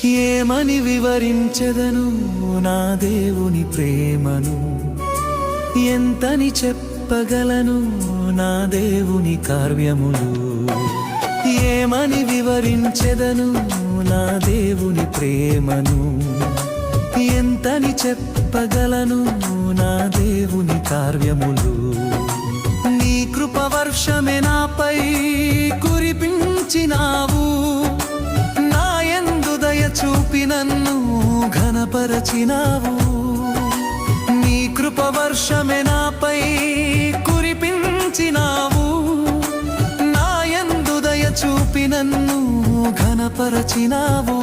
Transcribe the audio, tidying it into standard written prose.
ఏమని వివరించెదను నా దేవుని ప్రేమను, ఎంతని చెప్పగలను నా దేవుని కార్యములు. ఏమని వివరించెదను నా దేవుని ప్రేమను, ఎంతని చెప్పగలను నా దేవుని కార్యములు. నీ కృపవర్షమే నాపై కురిపించినావు, నా యందు దయ చూపి నన్ను ఘనపరచినావు. నీ కృపవర్షమే నాపై కురిపించినావు, నా యందు దయ చూపి నన్ను ఘనపరచినావు.